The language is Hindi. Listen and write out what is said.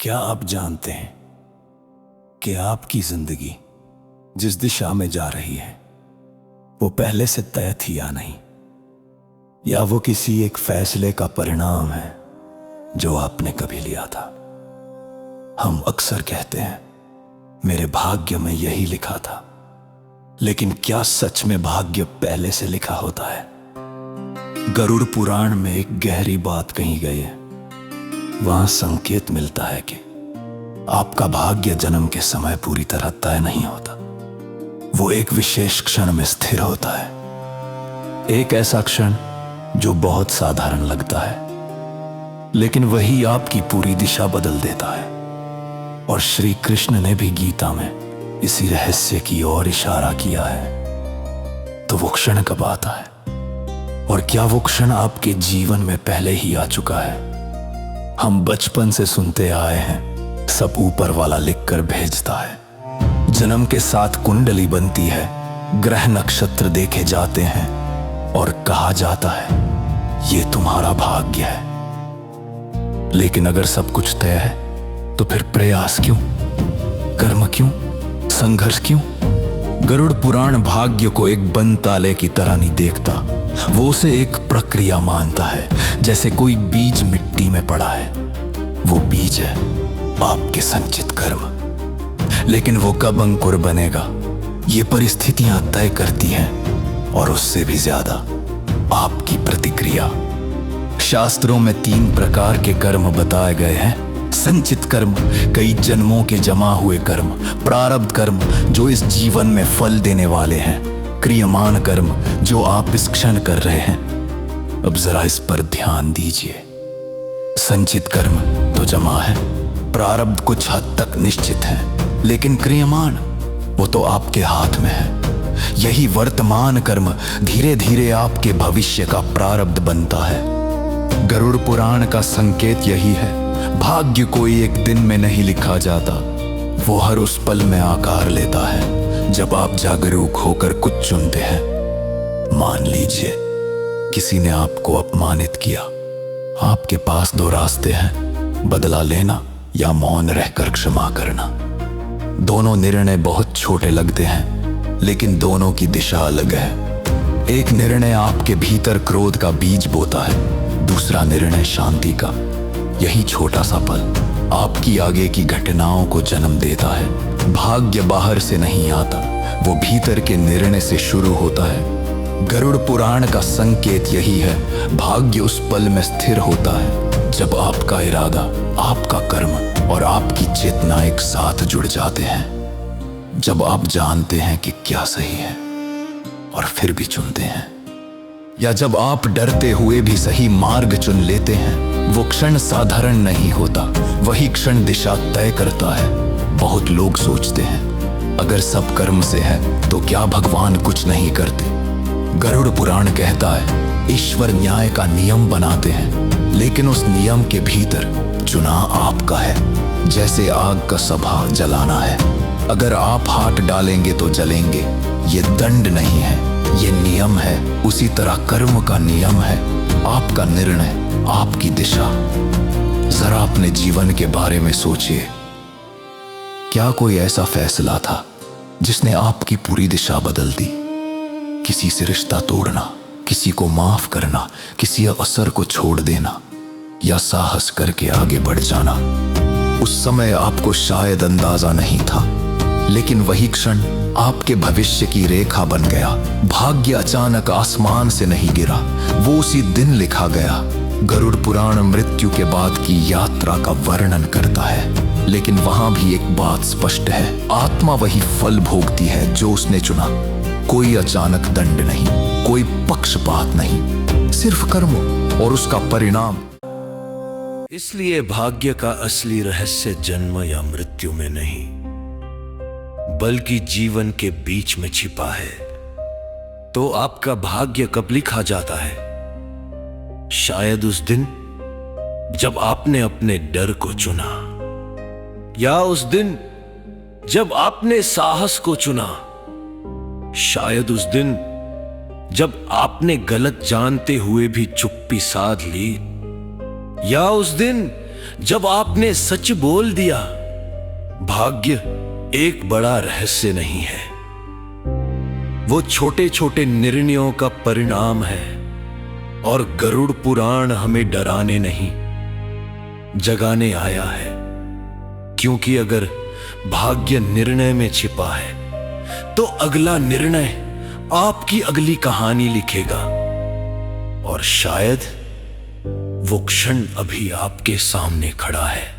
क्या आप जानते हैं कि आपकी जिंदगी जिस दिशा में जा रही है वो पहले से तय थी या नहीं, या वो किसी एक फैसले का परिणाम है जो आपने कभी लिया था। हम अक्सर कहते हैं मेरे भाग्य में यही लिखा था, लेकिन क्या सच में भाग्य पहले से लिखा होता है? गरुड़ पुराण में एक गहरी बात कही गई है। वहां संकेत मिलता है कि आपका भाग्य जन्म के समय पूरी तरह तय नहीं होता, वो एक विशेष क्षण में स्थिर होता है। एक ऐसा क्षण जो बहुत साधारण लगता है, लेकिन वही आपकी पूरी दिशा बदल देता है। और श्री कृष्ण ने भी गीता में इसी रहस्य की ओर इशारा किया है। तो वो क्षण कब आता है, और क्या वो क्षण आपके जीवन में पहले ही आ चुका है? हम बचपन से सुनते आए हैं, सब ऊपर वाला लिखकर भेजता है। जन्म के साथ कुंडली बनती है, ग्रह नक्षत्र देखे जाते हैं और कहा जाता है ये तुम्हारा भाग्य है। लेकिन अगर सब कुछ तय है तो फिर प्रयास क्यों, कर्म क्यों, संघर्ष क्यों? गरुड़ पुराण भाग्य को एक बंद ताले की तरह नहीं देखता, वो उसे एक प्रक्रिया मानता है। जैसे कोई बीज मिट्टी में पड़ा है, वो बीज है आपके संचित कर्म, लेकिन वो कब अंकुर बनेगा ये परिस्थितियां तय करती हैं, और उससे भी ज्यादा आपकी प्रतिक्रिया। शास्त्रों में 3 प्रकार के कर्म बताए गए हैं। संचित कर्म, कई जन्मों के जमा हुए कर्म। प्रारब्ध कर्म, जो इस जीवन में फल देने वाले हैं। क्रियमान कर्म, जो आप इस क्षण कर रहे हैं। अब जरा इस पर ध्यान दीजिए। संचित कर्म तो जमा है, प्रारब्ध कुछ हद तक निश्चित है, लेकिन क्रियमान वो तो आपके हाथ में है। यही वर्तमान कर्म धीरे धीरे आपके भविष्य का प्रारब्ध बनता है। गरुड़ पुराण का संकेत यही है, भाग्य कोई एक दिन में नहीं लिखा जाता, वो हर उस पल में आकार लेता है जब आप जागरूक होकर कुछ चुनते हैं। मान लीजिए किसी ने आपको अपमानित किया, आपके पास 2 रास्ते हैं, बदला लेना या मौन रहकर क्षमा करना। दोनों निर्णय बहुत छोटे लगते हैं, लेकिन दोनों की दिशा अलग है। एक निर्णय आपके भीतर क्रोध का बीज बोता है, दूसरा निर्णय शांति का। यही छोटा सा पल आपकी आगे की घटनाओं को जन्म देता है। भाग्य बाहर से नहीं आता, वो भीतर के निर्णय से शुरू होता है। गरुड़ पुराण का संकेत यही है, भाग्य उस पल में स्थिर होता है जब आपका इरादा, आपका कर्म और आपकी चेतना एक साथ जुड़ जाते हैं। जब आप जानते हैं कि क्या सही है और फिर भी चुनते हैं, या जब आप डरते हुए भी सही मार्ग चुन लेते हैं। वो क्षण साधारण नहीं होता, वही क्षण दिशा तय करता है। बहुत लोग सोचते हैं अगर सब कर्म से है तो क्या भगवान कुछ नहीं करते? गरुड़ पुराण कहता है ईश्वर न्याय का नियम बनाते हैं, लेकिन उस नियम के भीतर चुनाव आपका है। जैसे आग का सभा जलाना है, अगर आप हाथ डालेंगे तो जलेंगे। ये दंड नहीं है, ये नियम है। उसी तरह कर्म का नियम है, आपका निर्णय, आपकी दिशा। जरा अपने जीवन के बारे में सोचिए, क्या कोई ऐसा फैसला था जिसने आपकी पूरी दिशा बदल दी? किसी से रिश्ता तोड़ना, किसी को माफ करना, किसी अवसर को छोड़ देना, या साहस करके आगे बढ़ जाना। उस समय आपको शायद अंदाजा नहीं था, लेकिन वही क्षण आपके भविष्य की रेखा बन गया। भाग्य अचानक आसमान से नहीं गिरा, वो उसी दिन लिखा गया। गरुड़ पुराण मृत्यु के बाद की यात्रा का वर्णन करता है, लेकिन वहां भी एक बात स्पष्ट है, आत्मा वही फल भोगती है जो उसने चुना। कोई अचानक दंड नहीं, कोई पक्षपात नहीं, सिर्फ कर्म और उसका परिणाम। इसलिए भाग्य का असली रहस्य जन्म या मृत्यु में नहीं, बल्कि जीवन के बीच में छिपा है। तो आपका भाग्य कब लिखा जाता है? शायद उस दिन जब आपने अपने डर को चुना, या उस दिन जब आपने साहस को चुना। शायद उस दिन जब आपने गलत जानते हुए भी चुप्पी साध ली, या उस दिन जब आपने सच बोल दिया। भाग्य एक बड़ा रहस्य नहीं है, वो छोटे छोटे निर्णयों का परिणाम है। और गरुड़ पुराण हमें डराने नहीं, जगाने आया है। क्योंकि अगर भाग्य निर्णय में छिपा है, तो अगला निर्णय आपकी अगली कहानी लिखेगा। और शायद वो क्षण अभी आपके सामने खड़ा है।